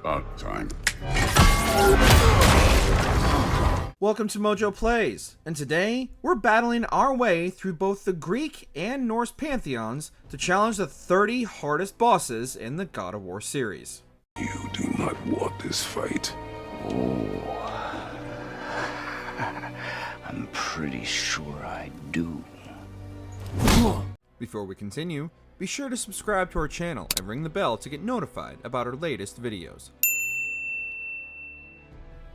About time. Welcome to MojoPlays, and today we're battling our way through both the Greek and Norse pantheons to challenge the 30 hardest bosses in the God of War series. You do not want this fight. Oh, I'm pretty sure I do. Before we continue, be sure to subscribe to our channel and ring the bell to get notified about our latest videos.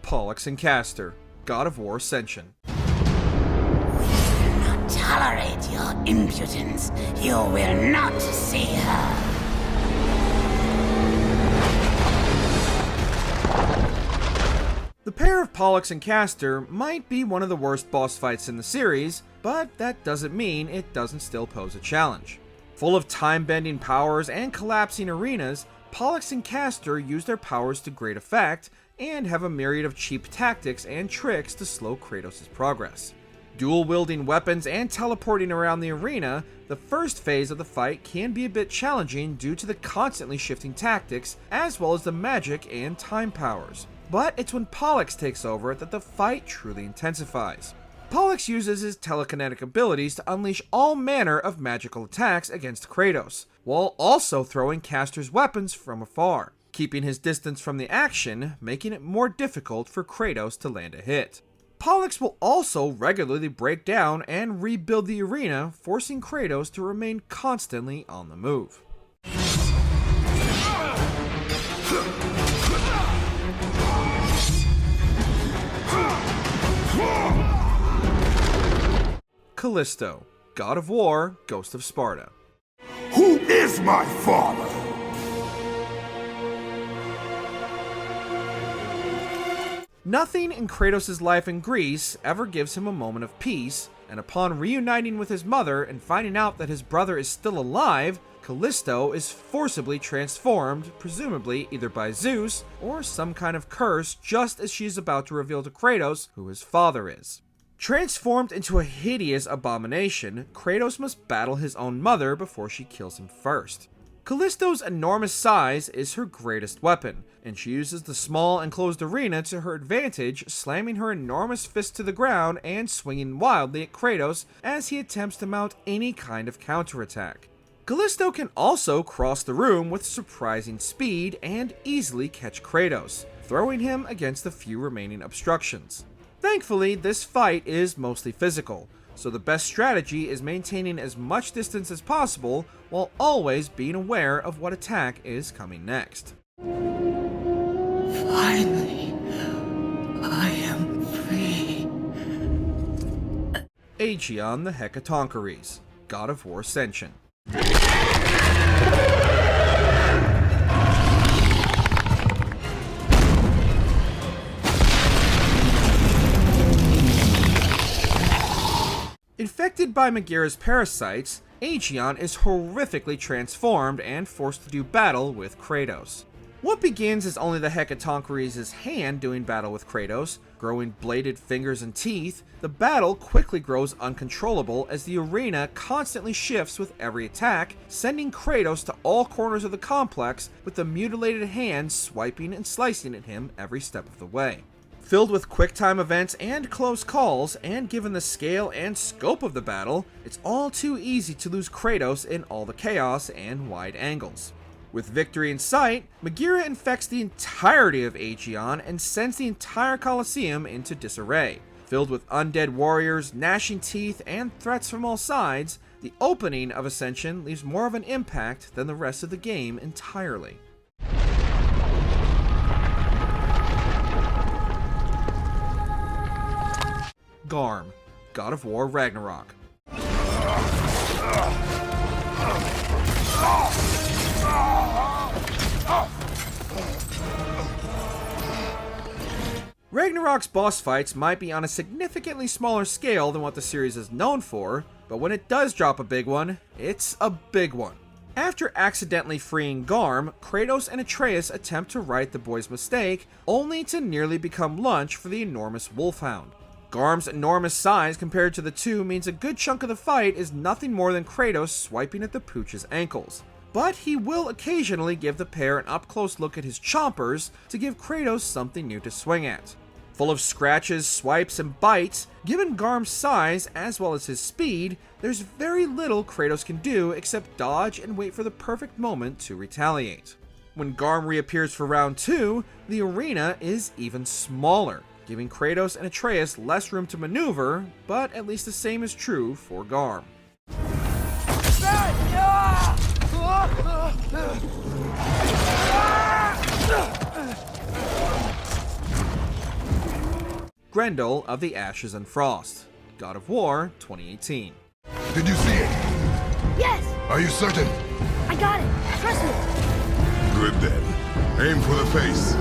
Pollux Castor, God of War Ascension. I will not tolerate your impudence. You will not see her. The pair of Pollux and Castor might be one of the worst boss fights in the series, but that doesn't mean it doesn't still pose a challenge. Full of time-bending powers and collapsing arenas, Pollux and Castor use their powers to great effect and have a myriad of cheap tactics and tricks to slow Kratos' progress. Dual-wielding weapons and teleporting around the arena, the first phase of the fight can be a bit challenging due to the constantly shifting tactics as well as the magic and time powers. But it's when Pollux takes over that the fight truly intensifies. Pollux uses his telekinetic abilities to unleash all manner of magical attacks against Kratos, while also throwing Castor's weapons from afar, keeping his distance from the action, making it more difficult for Kratos to land a hit. Pollux will also regularly break down and rebuild the arena, forcing Kratos to remain constantly on the move. Kalisto, God of War, Ghost of Sparta. Who is my father? Nothing in Kratos' life in Greece ever gives him a moment of peace, and upon reuniting with his mother and finding out that his brother is still alive, Kalisto is forcibly transformed, presumably either by Zeus or some kind of curse, just as she is about to reveal to Kratos who his father is. Transformed into a hideous abomination, Kratos must battle his own mother before she kills him first. Kalisto's enormous size is her greatest weapon, and she uses the small enclosed arena to her advantage, slamming her enormous fist to the ground and swinging wildly at Kratos as he attempts to mount any kind of counterattack. Kalisto can also cross the room with surprising speed and easily catch Kratos, throwing him against the few remaining obstructions. Thankfully, this fight is mostly physical, so the best strategy is maintaining as much distance as possible while always being aware of what attack is coming next. Finally, I am free. Aegaeon the Hecatoncheires, God of War Ascension. Infected by Megaera's parasites, Aegaeon is horrifically transformed and forced to do battle with Kratos. What begins as only the Hecatoncheires' hand doing battle with Kratos, growing bladed fingers and teeth, the battle quickly grows uncontrollable as the arena constantly shifts with every attack, sending Kratos to all corners of the complex with the mutilated hands swiping and slicing at him every step of the way. Filled with quick-time events and close calls, and given the scale and scope of the battle, it's all too easy to lose Kratos in all the chaos and wide angles. With victory in sight, Megaera infects the entirety of Aegaeon and sends the entire Colosseum into disarray. Filled with undead warriors, gnashing teeth, and threats from all sides, the opening of Ascension leaves more of an impact than the rest of the game entirely. Garm, God of War Ragnarok. Ragnarok's boss fights might be on a significantly smaller scale than what the series is known for, but when it does drop a big one, it's a big one. After accidentally freeing Garm, Kratos and Atreus attempt to right the boy's mistake, only to nearly become lunch for the enormous Wolfhound. Garm's enormous size compared to the two means a good chunk of the fight is nothing more than Kratos swiping at the Pooch's ankles. but he will occasionally give the pair an up-close look at his chompers to give Kratos something new to swing at. Full of scratches, swipes, and bites, given Garm's size as well as his speed, there's very little Kratos can do except dodge and wait for the perfect moment to retaliate. When Garm reappears for round 2, the arena is even smaller, giving Kratos and Atreus less room to maneuver, but at least the same is true for Garm. Grindle of the Ashes and Frost, God of War 2018. Did you see it? Yes! Are you certain? I got it! Trust me! Good then. Aim for the face.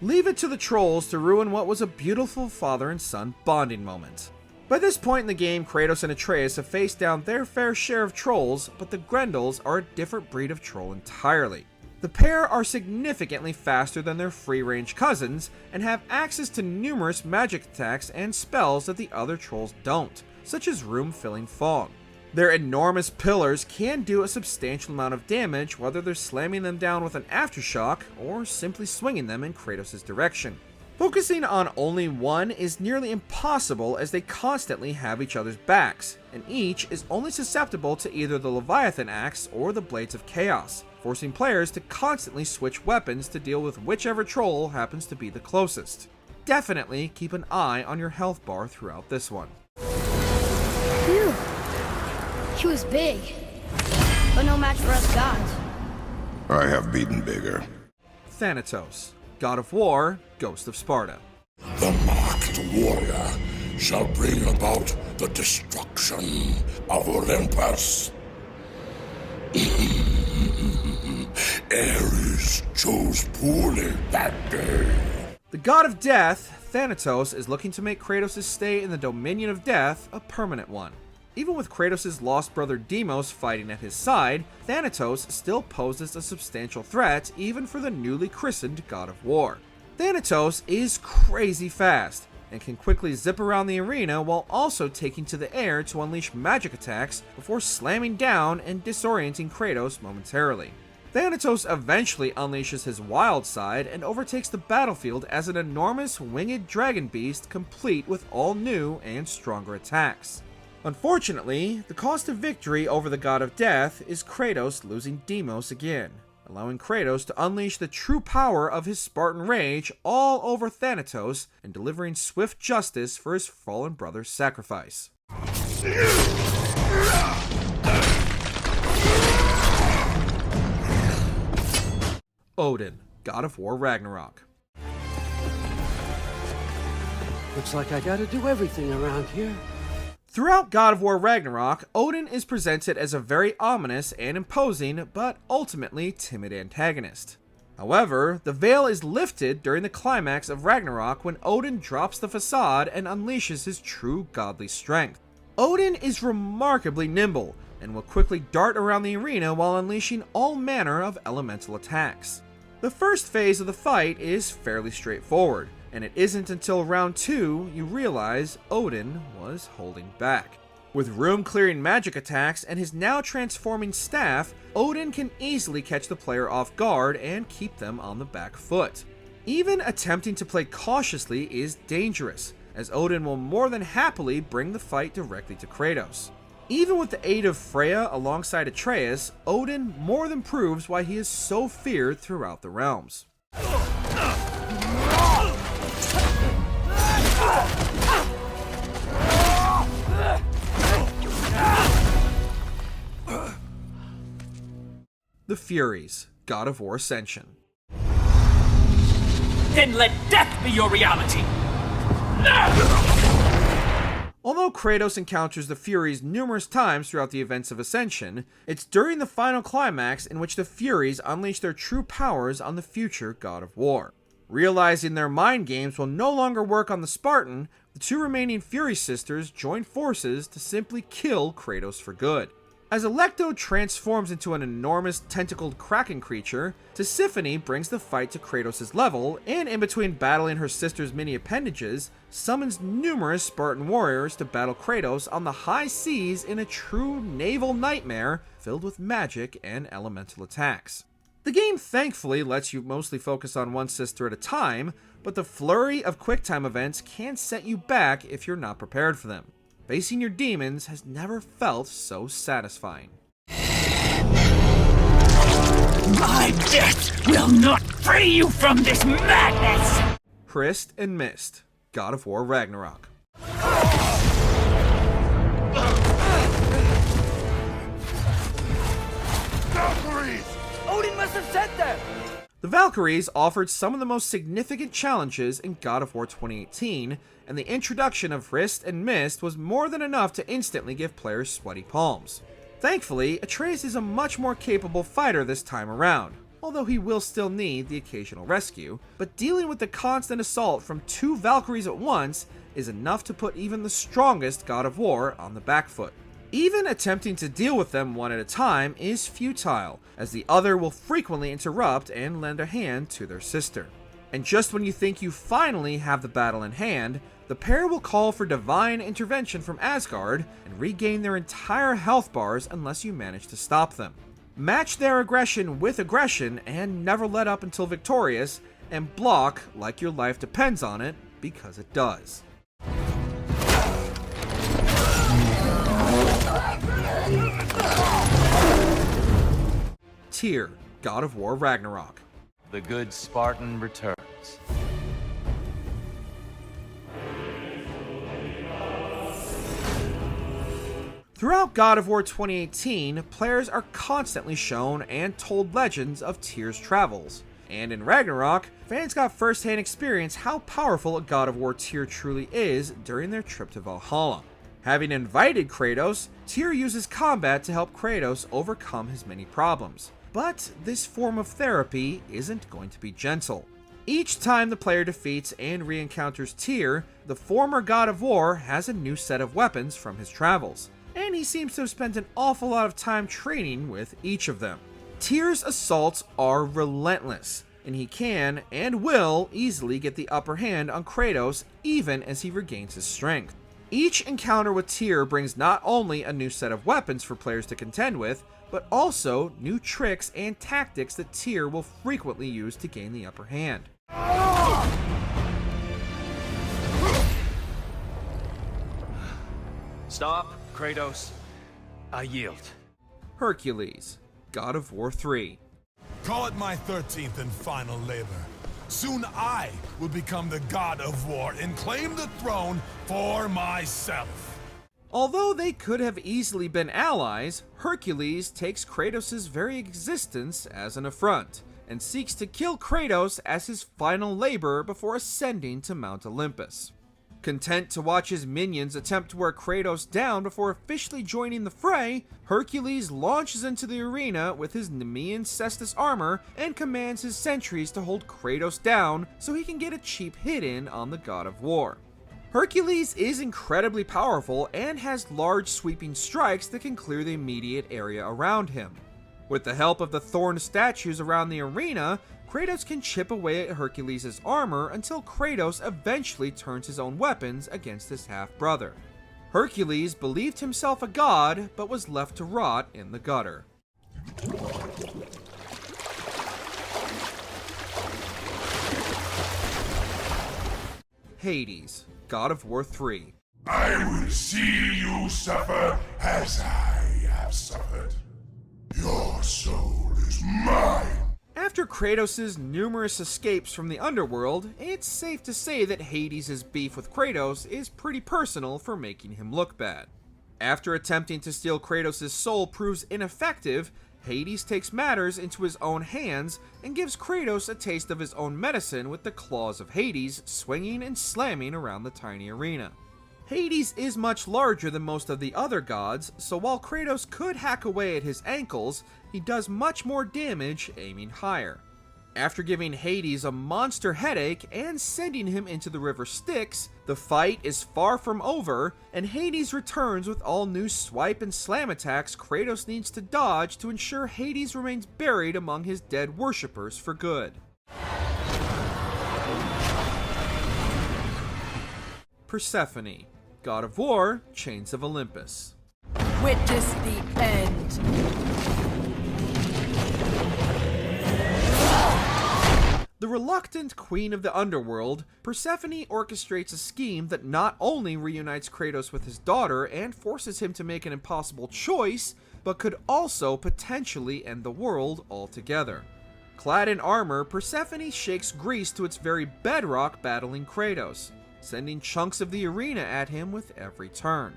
Leave it to the trolls to ruin what was a beautiful father and son bonding moment. By this point in the game, Kratos and Atreus have faced down their fair share of trolls, but the Grendels are a different breed of troll entirely. The pair are significantly faster than their free-range cousins, and have access to numerous magic attacks and spells that the other trolls don't, such as room-filling fog. Their enormous pillars can do a substantial amount of damage, whether they're slamming them down with an aftershock or simply swinging them in Kratos' direction. Focusing on only one is nearly impossible as they constantly have each other's backs, and each is only susceptible to either the Leviathan Axe or the Blades of Chaos, forcing players to constantly switch weapons to deal with whichever troll happens to be the closest. Definitely keep an eye on your health bar throughout this one. Phew. He was big, but no match for us gods. I have beaten bigger. Thanatos, God of War, Ghost of Sparta. The marked warrior shall bring about the destruction of Olympus. Aries chose poorly that day. The God of Death, Thanatos, is looking to make Kratos' stay in the Dominion of Death a permanent one. Even with Kratos' lost brother Deimos fighting at his side, Thanatos still poses a substantial threat even for the newly christened God of War. Thanatos is crazy fast, and can quickly zip around the arena while also taking to the air to unleash magic attacks before slamming down and disorienting Kratos momentarily. Thanatos eventually unleashes his wild side and overtakes the battlefield as an enormous winged dragon beast complete with all new and stronger attacks. Unfortunately, the cost of victory over the God of Death is Kratos losing Deimos again, allowing Kratos to unleash the true power of his Spartan rage all over Thanatos and delivering swift justice for his fallen brother's sacrifice. Odin, God of War Ragnarok. Looks like I gotta do everything around here. Throughout God of War Ragnarok, Odin is presented as a very ominous and imposing, but ultimately timid antagonist. However, the veil is lifted during the climax of Ragnarok when Odin drops the facade and unleashes his true godly strength. Odin is remarkably nimble, and will quickly dart around the arena while unleashing all manner of elemental attacks. The first phase of the fight is fairly straightforward, and it isn't until round 2 you realize Odin was holding back. With room-clearing magic attacks and his now transforming staff, Odin can easily catch the player off guard and keep them on the back foot. Even attempting to play cautiously is dangerous, as Odin will more than happily bring the fight directly to Kratos. Even with the aid of Freya alongside Atreus, Odin more than proves why he is so feared throughout the realms. The Furies, God of War Ascension. Then let death be your reality! Although Kratos encounters the Furies numerous times throughout the events of Ascension, it's during the final climax in which the Furies unleash their true powers on the future God of War. Realizing their mind games will no longer work on the Spartan, the two remaining Fury sisters join forces to simply kill Kratos for good. As Alecto transforms into an enormous tentacled kraken creature, Tisiphone brings the fight to Kratos' level, and in between battling her sister's mini appendages, summons numerous Spartan warriors to battle Kratos on the high seas in a true naval nightmare filled with magic and elemental attacks. The game thankfully lets you mostly focus on one sister at a time, but the flurry of quicktime events can set you back if you're not prepared for them. Facing your demons has never felt so satisfying. My death will not free you from this madness! Pes and Mist, God of War Ragnarok. Valkyries! Odin must have sent them! The Valkyries offered some of the most significant challenges in God of War 2018, and the introduction of Pes and Mist was more than enough to instantly give players sweaty palms. Thankfully, Atreus is a much more capable fighter this time around, although he will still need the occasional rescue, but dealing with the constant assault from 2 Valkyries at once is enough to put even the strongest God of War on the back foot. Even attempting to deal with them one at a time is futile, as the other will frequently interrupt and lend a hand to their sister. And just when you think you finally have the battle in hand, the pair will call for divine intervention from Asgard and regain their entire health bars unless you manage to stop them. Match their aggression with aggression and never let up until victorious, and block like your life depends on it, because it does. Tyr, God of War Ragnarok. The good Spartan returns. Throughout God of War 2018, players are constantly shown and told legends of Tyr's travels. And in Ragnarok, fans got first-hand experience how powerful a God of War Tyr truly is during their trip to Valhalla. Having invited Kratos, Tyr uses combat to help Kratos overcome his many problems. But this form of therapy isn't going to be gentle. Each time the player defeats and re-encounters Tyr, the former God of War has a new set of weapons from his travels, and he seems to have spent an awful lot of time training with each of them. Tyr's assaults are relentless, and he can and will easily get the upper hand on Kratos even as he regains his strength. Each encounter with Tyr brings not only a new set of weapons for players to contend with, but also new tricks and tactics that Tyr will frequently use to gain the upper hand. Stop, Kratos. I yield. Hercules, God of War 3. Call it my 13th and final labor. Soon I will become the God of War and claim the throne for myself. Although they could have easily been allies, Hercules takes Kratos' very existence as an affront, and seeks to kill Kratos as his final labor before ascending to Mount Olympus. Content to watch his minions attempt to wear Kratos down before officially joining the fray, Hercules launches into the arena with his Nemean cestus armor and commands his sentries to hold Kratos down so he can get a cheap hit in on the God of War. Hercules is incredibly powerful and has large sweeping strikes that can clear the immediate area around him. With the help of the thorn statues around the arena, Kratos can chip away at Hercules' armor until Kratos eventually turns his own weapons against his half-brother. Hercules believed himself a god, but was left to rot in the gutter. Hades, God of War 3. I will see you suffer as I have suffered. Your soul is mine. After Kratos' numerous escapes from the underworld, it's safe to say that Hades' beef with Kratos is pretty personal for making him look bad. After attempting to steal Kratos' soul proves ineffective, Hades takes matters into his own hands and gives Kratos a taste of his own medicine with the claws of Hades swinging and slamming around the tiny arena. Hades is much larger than most of the other gods, so while Kratos could hack away at his ankles, he does much more damage aiming higher. After giving Hades a monster headache and sending him into the river Styx, the fight is far from over, and Hades returns with all new swipe and slam attacks Kratos needs to dodge to ensure Hades remains buried among his dead worshippers for good. Persephone, God of War, Chains of Olympus. Witness the end. The reluctant queen of the underworld, Persephone orchestrates a scheme that not only reunites Kratos with his daughter and forces him to make an impossible choice, but could also potentially end the world altogether. Clad in armor, Persephone shakes Greece to its very bedrock battling Kratos, sending chunks of the arena at him with every turn.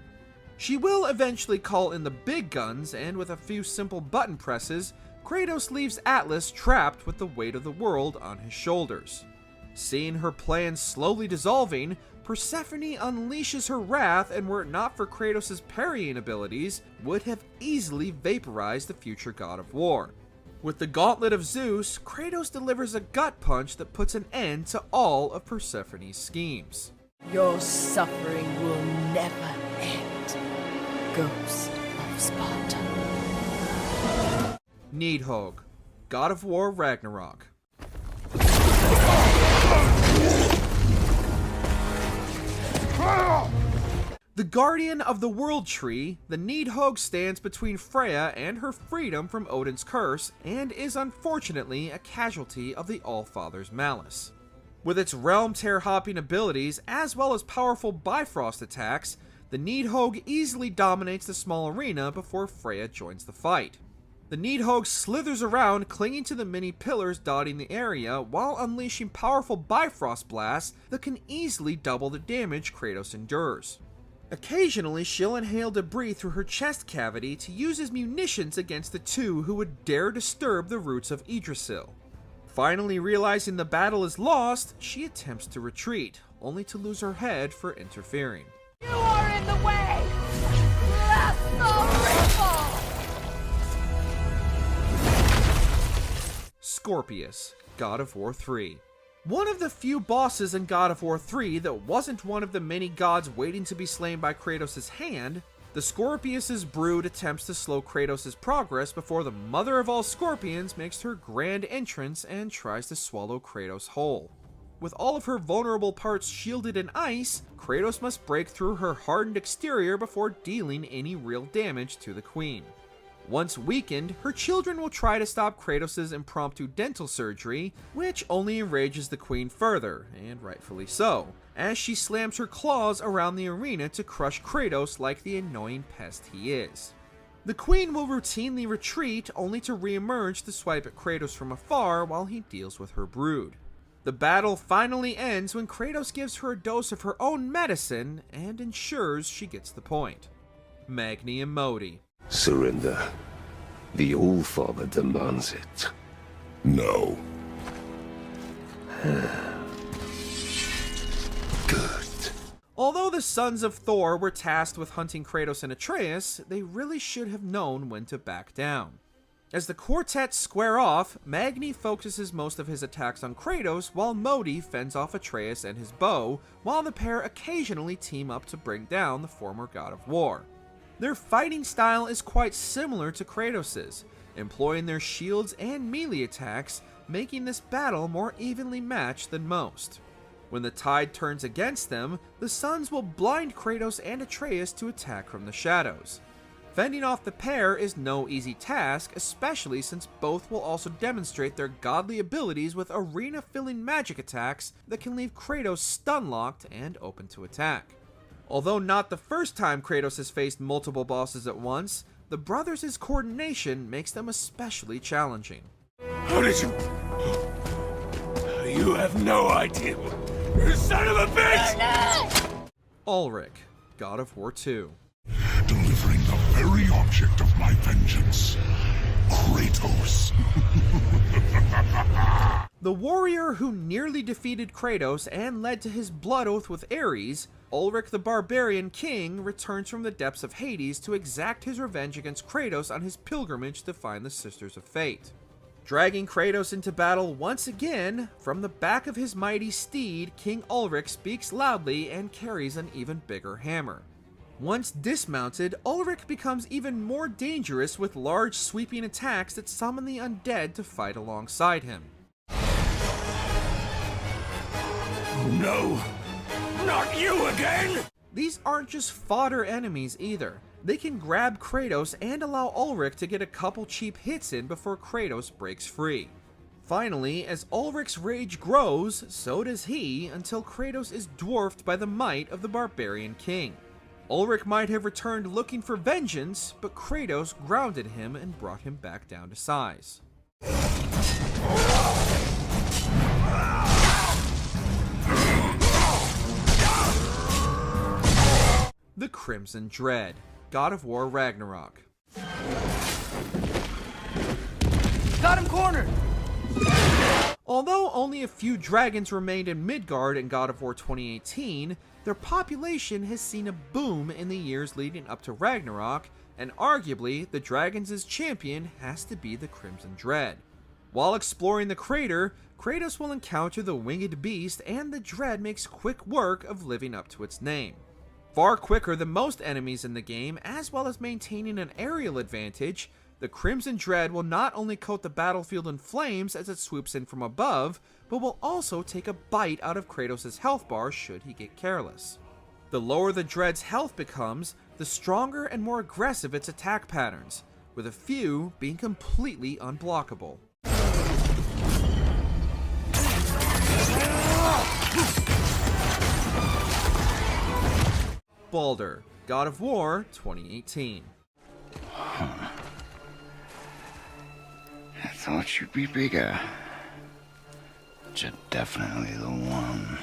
She will eventually call in the big guns, and with a few simple button presses, Kratos leaves Atlas trapped with the weight of the world on his shoulders. Seeing her plans slowly dissolving, Persephone unleashes her wrath, and were it not for Kratos' parrying abilities, would have easily vaporized the future god of war. With the gauntlet of Zeus, Kratos delivers a gut punch that puts an end to all of Persephone's schemes. Your suffering will never end, Ghost of Sparta. Nidhogg, God of War Ragnarok. The guardian of the world tree, the Nidhogg stands between Freya and her freedom from Odin's curse, and is unfortunately a casualty of the Allfather's malice. With its realm tear-hopping abilities, as well as powerful Bifrost attacks, the Nidhogg easily dominates the small arena before Freya joins the fight. The Nidhogg slithers around, clinging to the many pillars dotting the area, while unleashing powerful Bifrost blasts that can easily double the damage Kratos endures. Occasionally, she'll inhale debris through her chest cavity to use as munitions against the two who would dare disturb the roots of Yggdrasil. Finally realizing the battle is lost, she attempts to retreat, only to lose her head for interfering. You are in the way! Blast the ripple! Scorpius, God of War 3. One of the few bosses in God of War 3 that wasn't one of the many gods waiting to be slain by Kratos' hand, the Scorpius' brood attempts to slow Kratos' progress before the mother of all scorpions makes her grand entrance and tries to swallow Kratos whole. With all of her vulnerable parts shielded in ice, Kratos must break through her hardened exterior before dealing any real damage to the queen. Once weakened, her children will try to stop Kratos' impromptu dental surgery, which only enrages the queen further, and rightfully so, as she slams her claws around the arena to crush Kratos like the annoying pest he is. The queen will routinely retreat, only to re-emerge to swipe at Kratos from afar while he deals with her brood. The battle finally ends when Kratos gives her a dose of her own medicine and ensures she gets the point. Magny and Modi. Surrender. The All-Father demands it. No. Good. Although the sons of Thor were tasked with hunting Kratos and Atreus, they really should have known when to back down. As the quartet square off, Magny focuses most of his attacks on Kratos, while Modi fends off Atreus and his bow, while the pair occasionally team up to bring down the former god of war. Their fighting style is quite similar to Kratos's, employing their shields and melee attacks, making this battle more evenly matched than most. When the tide turns against them, the sons will blind Kratos and Atreus to attack from the shadows. Fending off the pair is no easy task, especially since both will also demonstrate their godly abilities with arena-filling magic attacks that can leave Kratos stun-locked and open to attack. Although not the first time Kratos has faced multiple bosses at once, the brothers' coordination makes them especially challenging. How did you... You have no idea. You son of a bitch! Ulrich, God of War 2. Delivering the very object of my vengeance, Kratos. The warrior who nearly defeated Kratos and led to his blood oath with Ares, Ulrich the Barbarian King returns from the depths of Hades to exact his revenge against Kratos on his pilgrimage to find the Sisters of Fate. Dragging Kratos into battle once again, from the back of his mighty steed, King Ulrich speaks loudly and carries an even bigger hammer. Once dismounted, Ulrich becomes even more dangerous with large sweeping attacks that summon the undead to fight alongside him. No! Not you again! These aren't just fodder enemies either. They can grab Kratos and allow Ulrich to get a couple cheap hits in before Kratos breaks free. Finally, as Ulrich's rage grows, so does he, until Kratos is dwarfed by the might of the barbarian king. Ulrich might have returned looking for vengeance, but Kratos grounded him and brought him back down to size. The Crimson Dread, God of War Ragnarok. Got him cornered! Although only a few dragons remained in Midgard in God of War 2018, their population has seen a boom in the years leading up to Ragnarok, and arguably the dragons' champion has to be the Crimson Dread. While exploring the crater, Kratos will encounter the winged beast, and the Dread makes quick work of living up to its name. Far quicker than most enemies in the game, as well as maintaining an aerial advantage, the Crimson Dread will not only coat the battlefield in flames as it swoops in from above, but will also take a bite out of Kratos' health bar should he get careless. The lower the Dread's health becomes, the stronger and more aggressive its attack patterns, with a few being completely unblockable. Boulder, God of War 2018. I thought you'd be bigger. But you're definitely the one.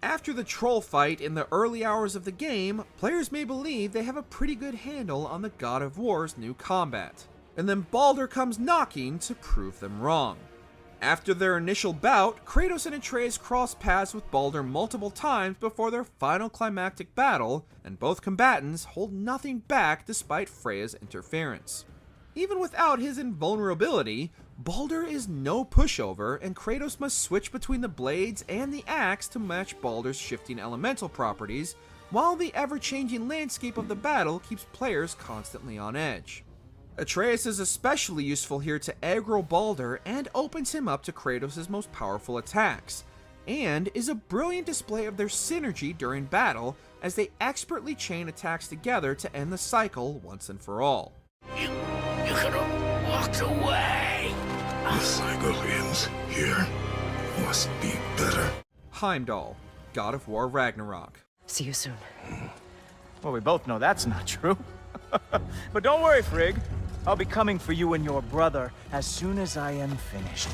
After the troll fight in the early hours of the game, players may believe they have a pretty good handle on the God of War's new combat. And then Boulder comes knocking to prove them wrong. After their initial bout, Kratos and Atreus cross paths with Boulder multiple times before their final climactic battle, and both combatants hold nothing back despite Freya's interference. Even without his invulnerability, Boulder is no pushover, and Kratos must switch between the blades and the axe to match Boulder's shifting elemental properties, while the ever-changing landscape of the battle keeps players constantly on edge. Atreus is especially useful here to aggro Boulder and opens him up to Kratos' most powerful attacks, and is a brilliant display of their synergy during battle as they expertly chain attacks together to end the cycle once and for all. You could have walked away! The cycle ends here. Must be better. Heimdall, God of War Ragnarok. See you soon. Well, we both know that's not true. But don't worry, Frigg. I'll be coming for you and your brother as soon as I am finished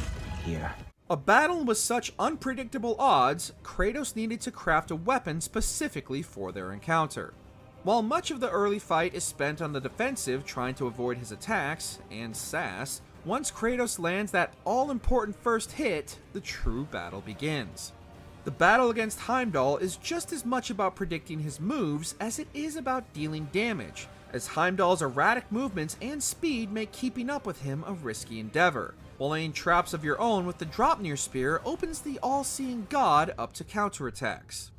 here. A battle with such unpredictable odds, Kratos needed to craft a weapon specifically for their encounter. While much of the early fight is spent on the defensive trying to avoid his attacks, and sass, once Kratos lands that all-important first hit, the true battle begins. The battle against Heimdall is just as much about predicting his moves as it is about dealing damage, as Heimdall's erratic movements and speed make keeping up with him a risky endeavor, while laying traps of your own with the Draupnir Spear opens the all-seeing god up to counterattacks.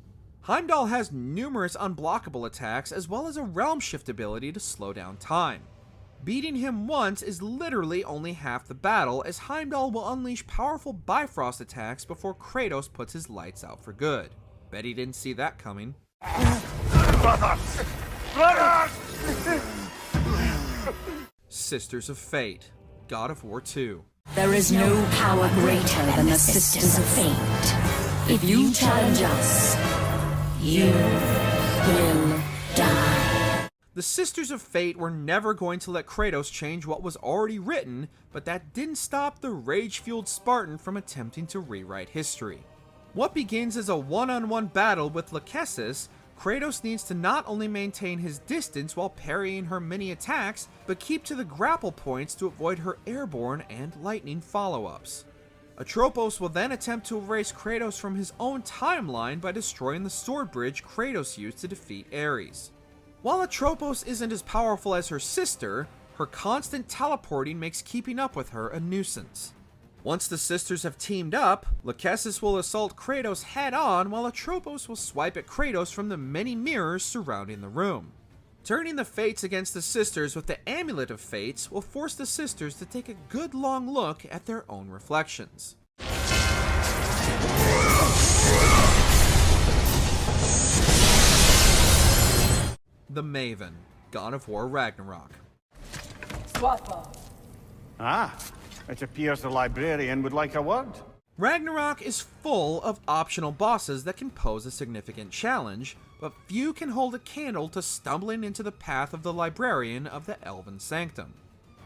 Heimdall has numerous unblockable attacks as well as a realm shift ability to slow down time. Beating him once is literally only half the battle, as Heimdall will unleash powerful Bifrost attacks before Kratos puts his lights out for good. Bet he didn't see that coming. Sisters of Fate, God of War 2. There is no power greater than the Sisters of Fate. If you challenge us, you will die. The Sisters of Fate were never going to let Kratos change what was already written, but that didn't stop the rage-fueled Spartan from attempting to rewrite history. What begins as a one-on-one battle with Lachesis, Kratos needs to not only maintain his distance while parrying her many attacks, but keep to the grapple points to avoid her airborne and lightning follow-ups. Atropos will then attempt to erase Kratos from his own timeline by destroying the sword bridge Kratos used to defeat Ares. While Atropos isn't as powerful as her sister, her constant teleporting makes keeping up with her a nuisance. Once the sisters have teamed up, Lachesis will assault Kratos head-on while Atropos will swipe at Kratos from the many mirrors surrounding the room. Turning the Fates against the sisters with the Amulet of Fates will force the sisters to take a good long look at their own reflections. The Maven, God of War Ragnarok. Ah, it appears the librarian would like a word. Ragnarok is full of optional bosses that can pose a significant challenge, but few can hold a candle to stumbling into the path of the librarian of the Elven Sanctum.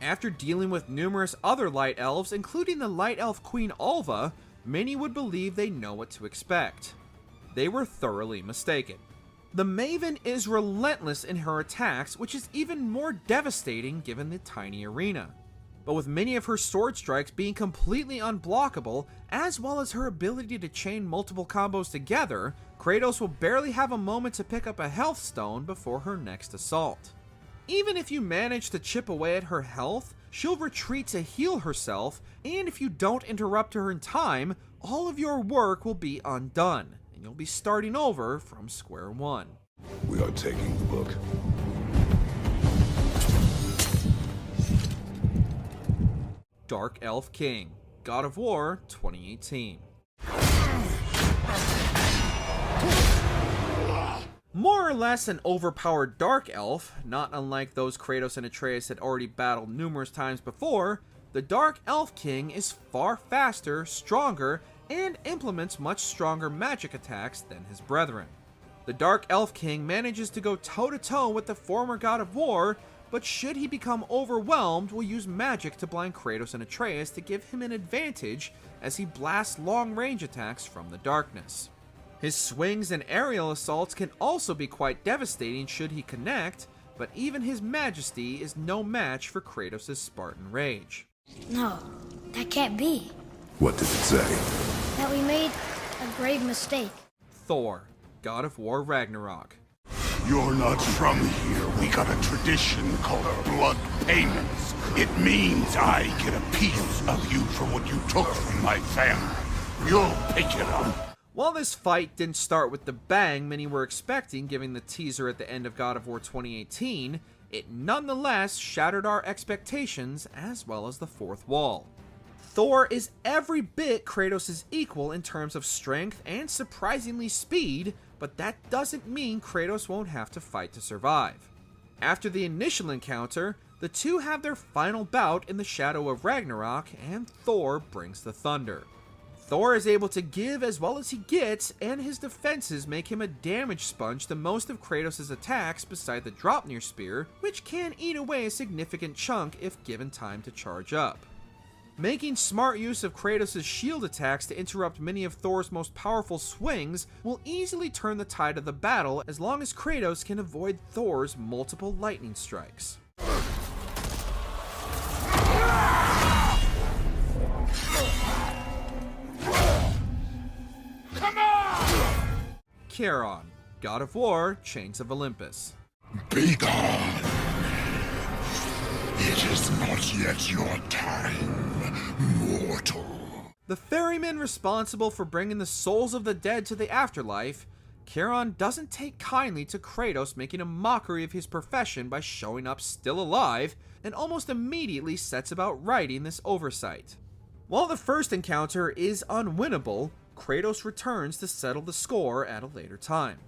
After dealing with numerous other light elves, including the light elf queen Alva, many would believe they know what to expect. They were thoroughly mistaken. The Maven is relentless in her attacks, which is even more devastating given the tiny arena. But with many of her sword strikes being completely unblockable, as well as her ability to chain multiple combos together, Kratos will barely have a moment to pick up a health stone before her next assault. Even if you manage to chip away at her health, she'll retreat to heal herself, and if you don't interrupt her in time, all of your work will be undone, and you'll be starting over from square one. We are taking the book. Dark Elf King, God of War 2018. More or less an overpowered Dark Elf, not unlike those Kratos and Atreus had already battled numerous times before, the Dark Elf King is far faster, stronger, and implements much stronger magic attacks than his brethren. The Dark Elf King manages to go toe-to-toe with the former God of War, but should he become overwhelmed, will use magic to blind Kratos and Atreus to give him an advantage as he blasts long-range attacks from the darkness. His swings and aerial assaults can also be quite devastating should he connect, but even his majesty is no match for Kratos' Spartan rage. No, that can't be. What does it say? That we made a grave mistake. Thor, God of War Ragnarok. You're not from here. We got a tradition called blood payments. It means I get a piece of you for what you took from my family. You'll pick it up. While this fight didn't start with the bang many were expecting given the teaser at the end of God of War 2018, it nonetheless shattered our expectations as well as the fourth wall. Thor is every bit Kratos' equal in terms of strength and surprisingly speed, but that doesn't mean Kratos won't have to fight to survive. After the initial encounter, the two have their final bout in the shadow of Ragnarok, and Thor brings the thunder. Thor is able to give as well as he gets, and his defenses make him a damage sponge to most of Kratos' attacks beside the Draupnir spear, which can eat away a significant chunk if given time to charge up. Making smart use of Kratos' shield attacks to interrupt many of Thor's most powerful swings will easily turn the tide of the battle as long as Kratos can avoid Thor's multiple lightning strikes. Come on! Charon, God of War, Chains of Olympus. Be gone. It is not yet your time, mortal. The ferryman responsible for bringing the souls of the dead to the afterlife, Charon doesn't take kindly to Kratos making a mockery of his profession by showing up still alive, and almost immediately sets about righting this oversight. While the first encounter is unwinnable, Kratos returns to settle the score at a later time.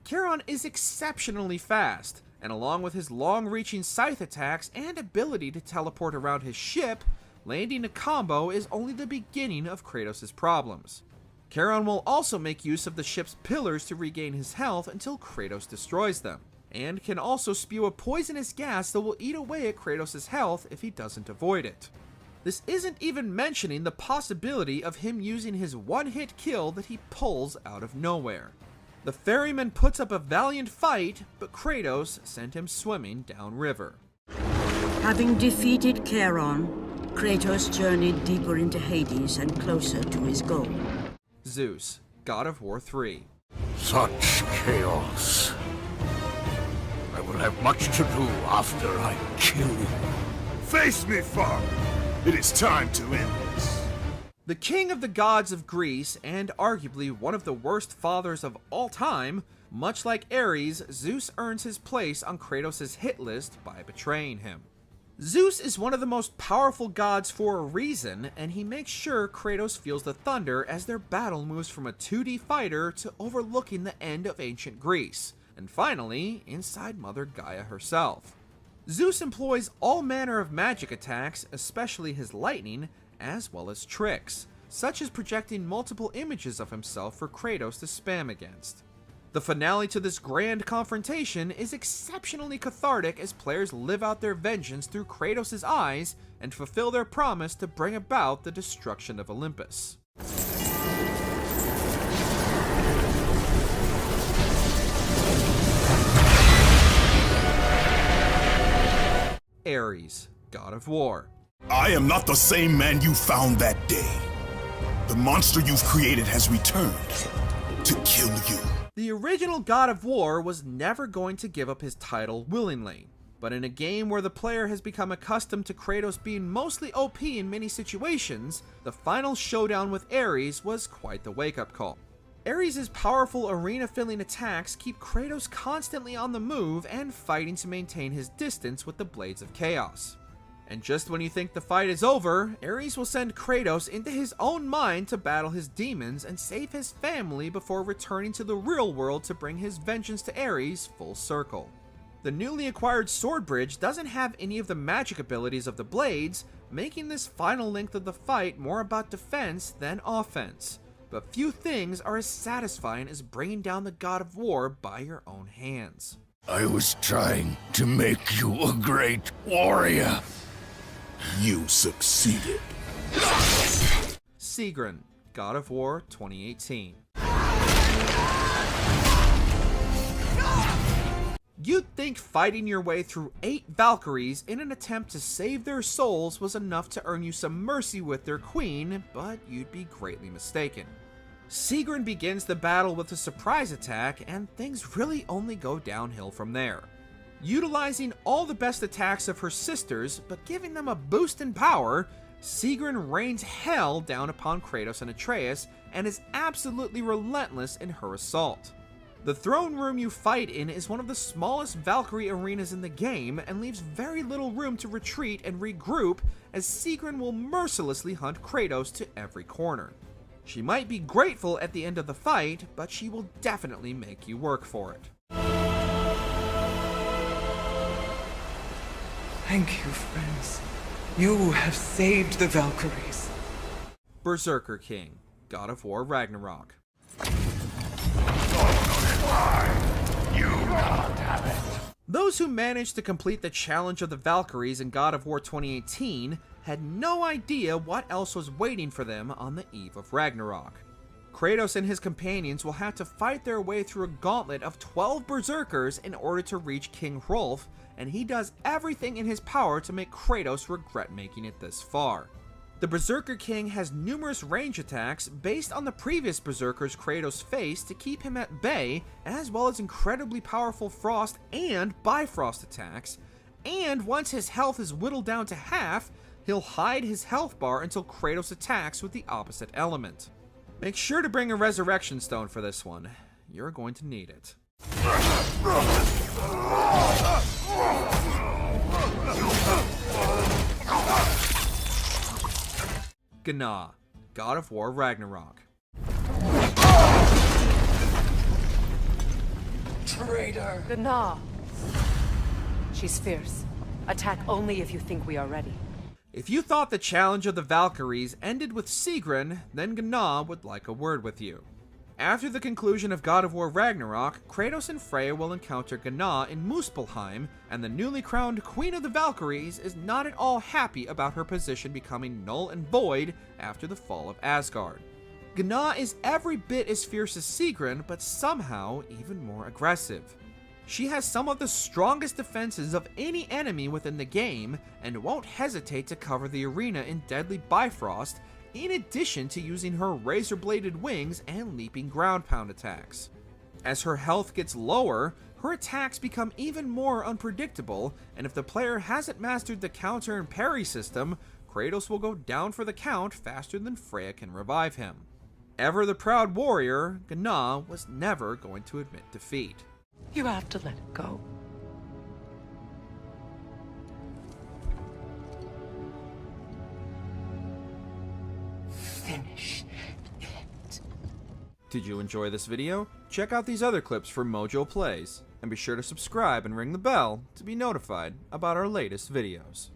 Charon is exceptionally fast, and along with his long-reaching scythe attacks and ability to teleport around his ship, landing a combo is only the beginning of Kratos' problems. Charon will also make use of the ship's pillars to regain his health until Kratos destroys them, and can also spew a poisonous gas that will eat away at Kratos' health if he doesn't avoid it. This isn't even mentioning the possibility of him using his one-hit kill that he pulls out of nowhere. The ferryman puts up a valiant fight, but Kratos sent him swimming downriver. Having defeated Charon, Kratos journeyed deeper into Hades and closer to his goal. Zeus, God of War 3. Such chaos. I will have much to do after I kill you. Face me, father. It is time to end this. The king of the gods of Greece, and arguably one of the worst fathers of all time, much like Ares, Zeus earns his place on Kratos' hit list by betraying him. Zeus is one of the most powerful gods for a reason, and he makes sure Kratos feels the thunder as their battle moves from a 2D fighter to overlooking the end of ancient Greece, and finally, inside Mother Gaia herself. Zeus employs all manner of magic attacks, especially his lightning, as well as tricks, such as projecting multiple images of himself for Kratos to spam against. The finale to this grand confrontation is exceptionally cathartic as players live out their vengeance through Kratos' eyes and fulfill their promise to bring about the destruction of Olympus. Ares, god of war. I am not the same man you found that day. The monster you've created has returned to kill you. The original God of War was never going to give up his title willingly, but in a game where the player has become accustomed to Kratos being mostly OP in many situations, the final showdown with Ares was quite the wake-up call. Ares' powerful arena-filling attacks keep Kratos constantly on the move and fighting to maintain his distance with the Blades of Chaos. And just when you think the fight is over, Ares will send Kratos into his own mind to battle his demons and save his family before returning to the real world to bring his vengeance to Ares full circle. The newly acquired sword bridge doesn't have any of the magic abilities of the blades, making this final length of the fight more about defense than offense. But few things are as satisfying as bringing down the God of War by your own hands. I was trying to make you a great warrior. You succeeded. Seagen, God of War 2018. You'd think fighting your way through 8 Valkyries in an attempt to save their souls was enough to earn you some mercy with their queen, but you'd be greatly mistaken. Seagen begins the battle with a surprise attack, and things really only go downhill from there. Utilizing all the best attacks of her sisters, but giving them a boost in power, Seagen rains hell down upon Kratos and Atreus, and is absolutely relentless in her assault. The throne room you fight in is one of the smallest Valkyrie arenas in the game, and leaves very little room to retreat and regroup, as Seagen will mercilessly hunt Kratos to every corner. She might be grateful at the end of the fight, but she will definitely make you work for it. Thank you, friends. You have saved the Valkyries. Berserker King, God of War Ragnarok. You can't have it. Those who managed to complete the challenge of the Valkyries in God of War 2018 had no idea what else was waiting for them on the eve of Ragnarok. Kratos and his companions will have to fight their way through a gauntlet of 12 berserkers in order to reach King Hrolf, and he does everything in his power to make Kratos regret making it this far. The Berserker King has numerous range attacks based on the previous berserkers Kratos faced to keep him at bay, as well as incredibly powerful frost and bifrost attacks, and once his health is whittled down to half, he'll hide his health bar until Kratos attacks with the opposite element. Make sure to bring a resurrection stone for this one. You're going to need it. Gana, God of War Ragnarok. Traitor! Gana. She's fierce. Attack only if you think we are ready. If you thought the challenge of the Valkyries ended with Seagen, then Gana would like a word with you. After the conclusion of God of War Ragnarok, Kratos and Freya will encounter Gana in Muspelheim, and the newly crowned Queen of the Valkyries is not at all happy about her position becoming null and void after the fall of Asgard. Gana is every bit as fierce as Seagen, but somehow even more aggressive. She has some of the strongest defenses of any enemy within the game, and won't hesitate to cover the arena in deadly Bifrost, in addition to using her razor-bladed wings and leaping ground pound attacks. As her health gets lower, her attacks become even more unpredictable, and if the player hasn't mastered the counter and parry system, Kratos will go down for the count faster than Freya can revive him. Ever the proud warrior, Gana was never going to admit defeat. You have to let it go. Finish it. Did you enjoy this video? Check out these other clips from MojoPlays, and be sure to subscribe and ring the bell to be notified about our latest videos.